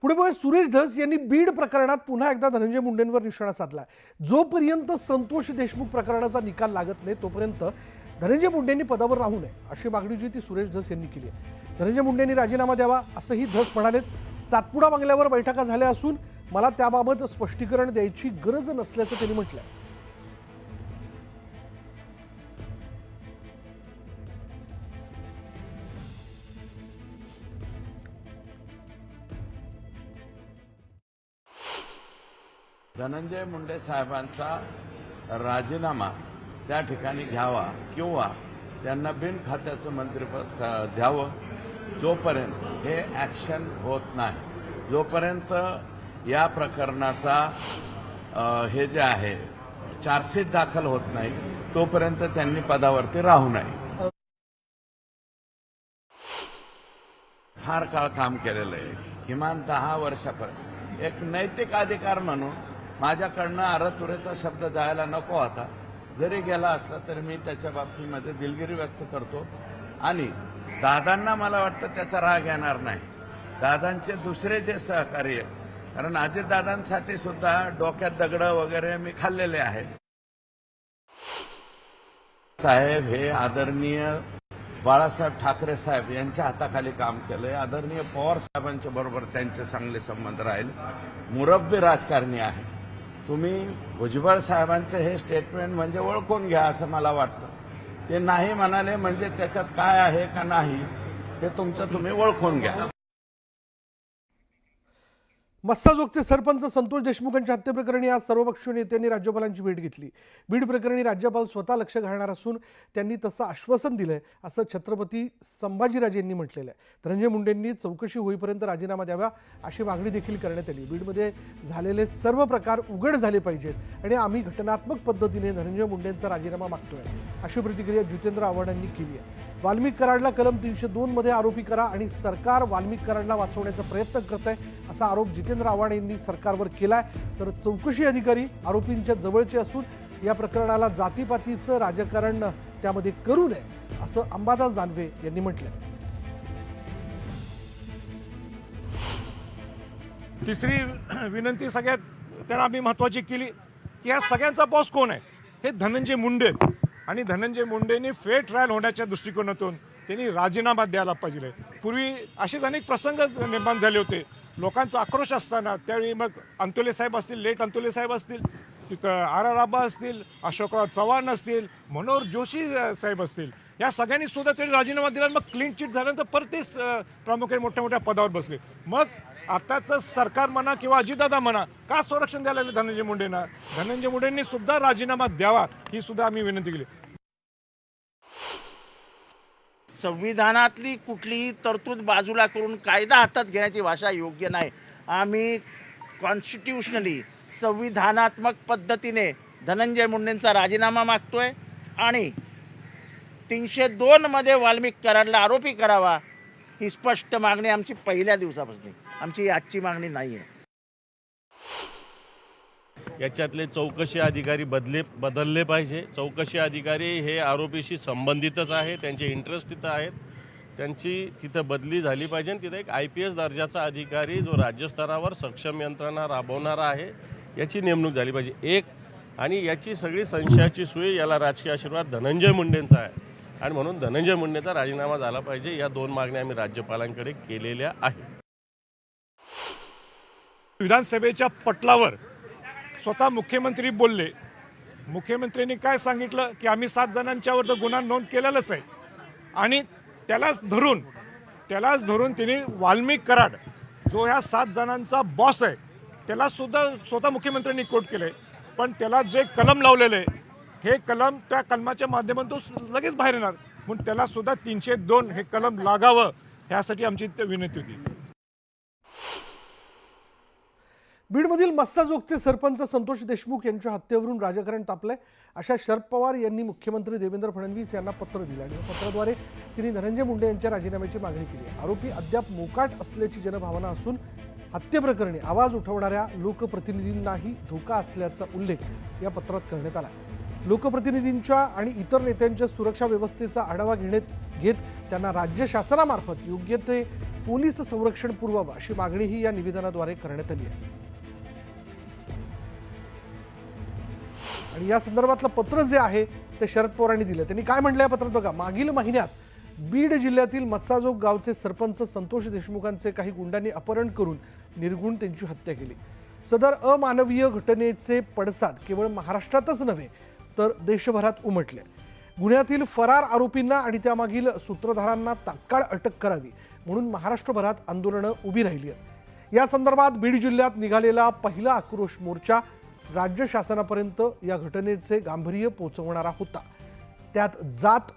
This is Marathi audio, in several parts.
पुढे बघा, सुरेश धस यांनी बीड प्रकरणात पुन्हा एकदा धनंजय मुंडेंवर निशाणा साधला। जोपर्यंत संतोष देशमुख प्रकरणाचा निकाल लागत नाही तोपर्यंत धनंजय मुंडेंनी पदावर राहू नये अशी मागणी जी ती सुरेश धस यांनी केली आहे। धनंजय मुंडेंनी राजीनामा द्यावा असंही धस म्हणालेत। सातपुडा बंगल्यावर बैठका झाल्या असून मला त्याबाबत स्पष्टीकरण द्यायची गरज नसल्याचं त्यांनी म्हटलंय। धनंजय मुंडे साहेबांचा राजीनामा त्या ठिकाणी घ्यावा किंवा त्यांना बिन खात्याचं मंत्रिपद द्यावं। जोपर्यंत हे ॲक्शन होत नाही, जोपर्यंत या प्रकरणाचा हे जे आहे चार्जशीट दाखल होत नाही तोपर्यंत त्यांनी पदावरती राहू नये। फार काळ काम केलेलं आहे, किमान 10 वर्षापर्यंत। एक नैतिक अधिकार म्हणून माझ्याकडनं अरतुरेचा शब्द जायला नको होता, जरी गेला असला तरी मी त्याच्या बाबतीमध्ये दिलगिरी व्यक्त करतो। आणि दादांना मला वाटतं त्याचा राग येणार नाही। दादांचे दुसरे जे सहकारी आहे, कारण अजितदादांसाठी सुद्धा डोक्यात दगड वगैरे मी खाल्लेले आहेत। साहेब हे आदरणीय बाळासाहेब ठाकरे साहेब यांच्या हाताखाली काम केलंय। आदरणीय पवार साहेबांच्या बरोबर त्यांचे चांगले संबंध राहिले। मुरब्बी राजकारणी आहे। तुम्ही भुजबळ साहेबांचं हे स्टेटमेंट म्हणजे ओळखून घ्या असं मला वाटतं। ते नाही म्हणाले म्हणजे त्याच्यात काय आहे का नाही ते तुमचं तुम्ही ओळखून घ्या। मस्साजोगचे सरपंच संतोष देशमुखांच्या हत्येप्रकरणी आज सर्वपक्षीय नेत्यांनी राज्यपालांची भेट घेतली। बीड प्रकरणी राज्यपाल स्वतः लक्ष घालणार असून त्यांनी तसं आश्वासन दिलंय असं छत्रपती संभाजीराजे यांनी म्हटलेलं आहे। धनंजय मुंडेंनी चौकशी होईपर्यंत राजीनामा द्यावा अशी मागणी देखील करण्यात आली। बीडमध्ये झालेले सर्व प्रकार उघड झाले पाहिजेत आणि आम्ही घटनात्मक पद्धतीने धनंजय मुंडेंचा राजीनामा मागतोय अशी प्रतिक्रिया जितेंद्र आव्हाड यांनी केली आहे। वाल्मिक कराडला कलम 302 मध्ये आरोपी करा आणि सरकार वाल्मिक कराडला वाचवण्याचा प्रयत्न करत आहे असा आरोप जितेंद्र आव्हाड यांनी सरकारवर केलाय। तर चौकशी अधिकारी आरोपींच्या जवळचे असून या प्रकरणाला जातीपातीचं राजकारण त्यामध्ये करू नये असं अंबादास दानवे यांनी म्हटलंय। तिसरी विनंती सगळ्यात त्यांना आम्ही महत्त्वाची केली की या सगळ्यांचा बॉस कोण आहे, हे धनंजय मुंडे। आणि धनंजय मुंडेंनी फेअर ट्रायल होण्याच्या दृष्टिकोनातून त्यांनी राजीनामा द्यायला पाहिजे। पूर्वी असेच अनेक प्रसंग निर्माण झाले होते, लोकांचा आक्रोश असताना त्यावेळी मग अंतोले साहेब असतील, लेट अंतोले साहेब असतील, तिथं आर आबा असतील, अशोकराव चव्हाण असतील, मनोहर जोशी साहेब असतील, या सगळ्यांनी सुद्धा त्यांनी राजीनामा दिला। मग क्लीन चिट झाल्यानंतर परत ते प्रामुख्याने मोठ्या मोठ्या पदावर बसले। मग आताचं सरकार म्हणा किंवा अजितदादा म्हणा का संरक्षण द्यायला लागले धनंजय मुंडेंना? धनंजय मुंडेंनी सुद्धा राजीनामा द्यावा ही सुद्धा आम्ही विनंती केली। संविधानातली कुठलीही तरतूद बाजूला करून कायदा हातात घेण्याची भाषा योग्य नाही। आम्ही कॉन्स्टिट्यूशनली संविधानात्मक पद्धतीने धनंजय मुंडेंचा राजीनामा मागतोय आणि 302 मध्ये वाल्मिक कराडला आरोपी करावा ही स्पष्ट मागणी आमची पहिल्या दिवसापासून, आमची आजची मागणी नाही आहे। याच्यातले चौकशी अधिकारी बदलले पाहिजे। चौकशी अधिकारी हे आरोपीशी संबंधितच आहे, त्यांचे इंटरेस्ट तिथं आहेत, त्यांची तिथं बदली झाली पाहिजे। तिथं एक IPS दर्जाचा अधिकारी जो राज्यस्तरावर सक्षम यंत्रणा राबवणारा आहे याची नेमणूक झाली पाहिजे एक। आणि याची सगळी संशयाची सुई याला राजकीय आशीर्वाद धनंजय मुंडेंचा आहे आणि म्हणून धनंजय मुंडेंचा राजीनामा झाला पाहिजे। या 2 मागण्या आम्ही राज्यपालांकडे केलेल्या आहेत। विधानसभेच्या पटलावर स्वतः मुख्यमंत्री बोलले। मुख्यमंत्र्यांनी काय सांगितलं की आम्ही 7 जणांच्यावर तर गुन्हा नोंद केलेलाच आहे आणि त्यालाच धरून तिने वाल्मिक कराड जो ह्या 7 जणांचा बॉस आहे त्याला सुद्धा स्वतः मुख्यमंत्र्यांनी कोट केलंय। पण त्याला जे कलम लावलेलं आहे हे कलम त्या कलमाच्या माध्यमातून लगेच बाहेर येणार, म्हणून त्याला सुद्धा 302 हे कलम लागावं ह्यासाठी आमची विनंती होती। बीडमधील मस्साजोगचे सरपंच संतोष देशमुख यांच्या हत्येवरून राजकारण तापलंय अशा शरद पवार यांनी मुख्यमंत्री देवेंद्र फडणवीस यांना पत्र दिलं आणि पत्राद्वारे त्यांनी धनंजय मुंडे यांच्या राजीनाम्याची मागणी केली। आरोपी अद्याप मोकाट असल्याची जनभावना असून हत्येप्रकरणी आवाज उठवणाऱ्या लोकप्रतिनिधींनाही धोका असल्याचा उल्लेख या पत्रात करण्यात आला। लोकप्रतिनिधींच्या आणि इतर नेत्यांच्या सुरक्षा व्यवस्थेचा आढावा घेत त्यांना राज्य शासनामार्फत योग्य ते पोलीस संरक्षण पुरवावं अशी मागणीही या निवेदनाद्वारे करण्यात आली आहे. आणि या संदर्भातलं पत्र जे आहे ते शरद पवारांनी दिलं. त्यांनी काय म्हटलं या पत्रात बघा. मागील महिन्यात बीड जिल्ह्यातील मत्साजोग गावचे सरपंच संतोष देशमुखांचे काही गुंडांनी अपहरण करून निर्घुण त्यांची हत्या केली. सदर अमानवीय घटनेचे पडसाद केवळ महाराष्ट्रातच नव्हे तर देशभरात उमटले. गुन्ह्यातील फरार आरोपींना आणि त्यामागील सूत्रधारांना तात्काळ अटक करावी म्हणून महाराष्ट्रभरात आंदोलनं उभी राहिली आहेत. या संदर्भात बीड जिल्ह्यात निघालेला पहिला आक्रोश मोर्चा राज्य शासनापर्यंत या घटनेचे गांभीर्य पोहोचवणारा होता. त्यात जात,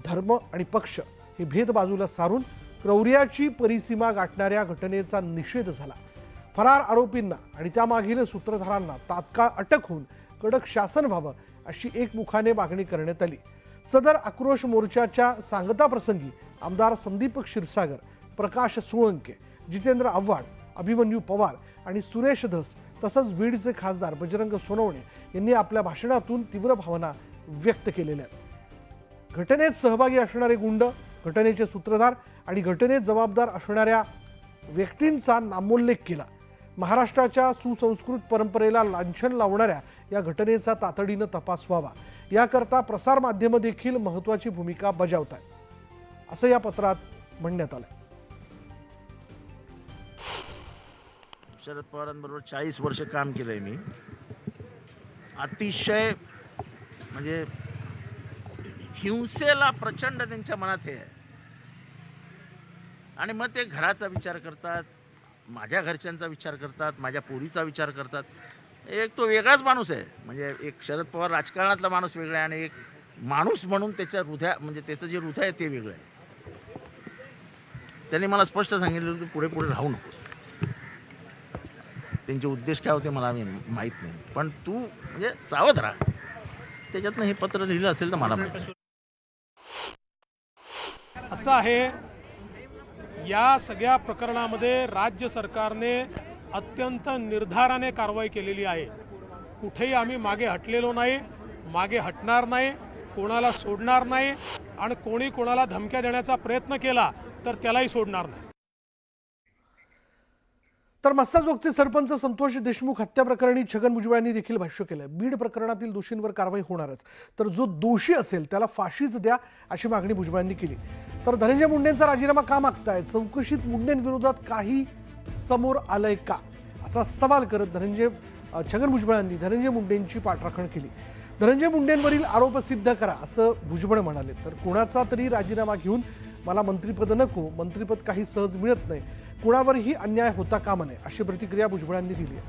धर्म आणि पक्ष हे भेद बाजूला सारून क्रौर्याची परिसीमा गाठणाऱ्या घटनेचा निषेध झाला. फरार आरोपींना आणि त्यामागील सूत्रधारांना तात्काळ अटक होऊन कडक शासन व्हावं अशी एकमुखाने मागणी करण्यात आली. सदर आक्रोश मोर्चाच्या सांगताप्रसंगी आमदार संदीप क्षीरसागर, प्रकाश सोळंके, जितेंद्र आव्हाड, अभिमन्यू पवार आणि सुरेश धस तसंच बीडचे खासदार बजरंग सोनवणे यांनी आपल्या भाषणातून तीव्र भावना व्यक्त केलेल्या आहेत. घटनेत सहभागी असणारे गुंड, घटनेचे सूत्रधार आणि घटनेत जबाबदार असणाऱ्या व्यक्तींचा नामोल्लेख केला. महाराष्ट्राच्या सुसंस्कृत परंपरेला लांछन लावणाऱ्या या घटनेचा तातडीनं तपास व्हावा याकरता प्रसारमाध्यमं देखील महत्त्वाची भूमिका बजावत आहेत असं या पत्रात म्हणण्यात आलं. शरद पवारांबरोबर 40 वर्ष काम केलंय मी. अतिशय म्हणजे हिंसेला प्रचंड त्यांच्या मनात हे आहे आणि मग ते घराचा विचार करतात, माझ्या घरच्यांचा विचार करतात, माझ्या पोरीचा विचार करतात. एक तो वेगळाच माणूस आहे. म्हणजे एक शरद पवार राजकारणातला माणूस वेगळा आहे आणि एक माणूस म्हणून त्याच्या म्हणजे त्याचं जे हृदय आहे ते वेगळं आहे. त्यांनी मला स्पष्ट सांगितलं की पुढे पुढे राहू नकोस. त्यांचे उद्देश काय होते मला माहीत नाही, पण तू म्हणजे सावध राहा. त्याच्यातनं हे पत्र लिहिलं असेल तर मला माहिती. असं आहे, या सगळ्या प्रकरणामध्ये राज्य सरकारने अत्यंत निर्धाराने कारवाई केलेली आहे. कुठेही आम्ही मागे हटलेलो नाही, मागे हटणार नाही, कोणाला सोडणार नाही आणि कोणी कोणाला धमक्या देण्याचा प्रयत्न केला तर त्यालाही सोडणार नाही. तर मस्साजोगचे सरपंच संतोष देशमुख हत्या प्रकरणी छगन भुजबळ यांनी देखील भाष्य केलं. बीड प्रकरणातील दोषींवर कारवाई होणारच, तर जो दोषी असेल त्याला फाशीच द्या अशी मागणी भुजबळांनी केली. तर धनंजय मुंडेंचा राजीनामा का मागताय? चौकशीत मुंडेंविरोधात काही समोर आलंय का असा सवाल करत छगन भुजबळांनी धनंजय मुंडेंची पाठराखण केली. धनंजय मुंडेंवरील आरोप सिद्ध करा असं भुजबळ म्हणाले. तर कोणाचा तरी राजीनामा घेऊन मला मंत्रिपद नको, मंत्रिपद काही सहज मिळत नाही, कुणावरही अन्याय होता कामा नये अशी प्रतिक्रिया भुजबळांनी दिली आहे.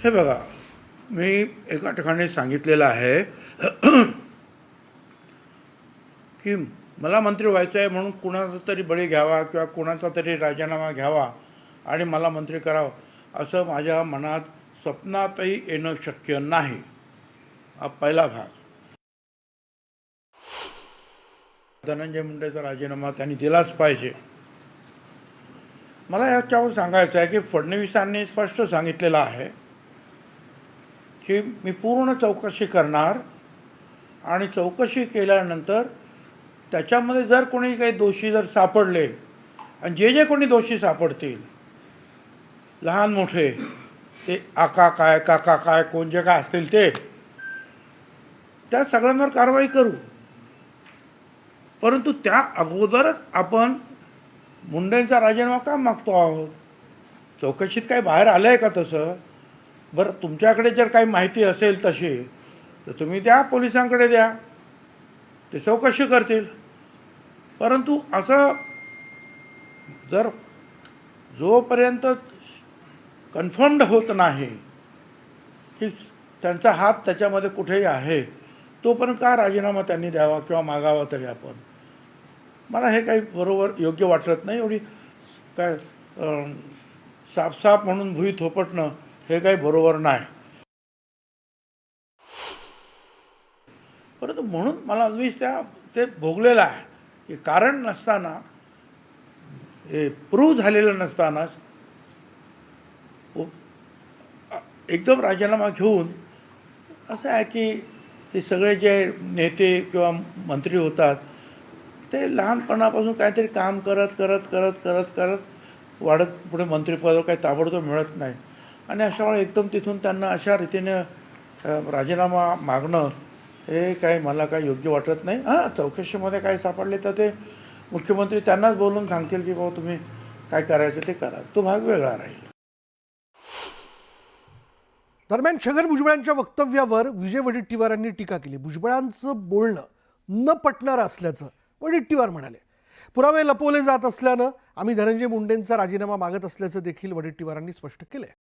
हे बघा, मी एका ठिकाणी सांगितलेलं आहे की मला मंत्री व्हायचं आहे म्हणून कुणाचा तरी बळी घ्यावा किंवा कुणाचा तरी राजीनामा घ्यावा आणि मला मंत्री करावं असं माझ्या मनात स्वप्नातही येणं शक्य नाही. हा पहिला भाग. धनंजय मुंडेचा राजीनामा त्यांनी दिलाच पाहिजे. मला याच्यावर सांगायचं आहे की फडणवीसांनी स्पष्ट सांगितलेलं आहे की मी पूर्ण चौकशी करणार आणि चौकशी केल्यानंतर त्याच्यामध्ये जर कोणी काही दोषी जर सापडले आणि जे कोणी दोषी सापडतील, लहान मोठे, ते आका काय काका काय कोण जे काय असतील ते, त्या सगळ्यांवर कारवाई करू. परंतु त्या अगोदरच आपण मुंडेंचा राजीनामा का मागतो आहोत? चौकशीत काही बाहेर आलं आहे का तसं? बरं, तुमच्याकडे जर काही माहिती असेल तशी तर तुम्ही त्या पोलिसांकडे द्या, ते चौकशी करतील. परंतु असं जर जोपर्यंत कन्फर्म्ड होत नाही की त्यांचा हात त्याच्यामध्ये कुठेही आहे, तोपर्यंत का राजीनामा त्यांनी द्यावा किंवा मागावा तरी आपण? मला हे काही बरोबर योग्य वाटत नाही. एवढी काय साफ म्हणून भुई थोपटणं हे काही बरोबर नाही. परंतु म्हणून मला ते भोगलेलं आहे की कारण नसताना, हे प्रूव्ह झालेलं नसताना एकदम राजीनामा घेऊन असं आहे की हे सगळे जे नेते किंवा मंत्री होतात ते लहानपणापासून काहीतरी काम करत करत करत करत करत वाढत पुढे मंत्रिपद काही ताबडतोब मिळत नाही आणि अशा वेळी एकदम तिथून त्यांना अशा रीतीने राजीनामा मागणं हे काही मला काही योग्य वाटत नाही. हां, चौकशीमध्ये काय सापडले तर ते मुख्यमंत्री त्यांनाच बोलून सांगतील की बाबा तुम्ही काय करायचं ते करा. तो भाग वेगळा राहील. दरम्यान छगन भुजबळांच्या वक्तव्यावर विजय वडेट्टीवारांनी टीका केली. भुजबळांचं बोलणं न पटणारं असल्याचं वडेट्टीवार म्हणाले. पुरावे लपवले जात असल्यानं आम्ही धनंजय मुंडेंचा राजीनामा मागत असल्याचं देखील वडेट्टीवारांनी स्पष्ट केलंय.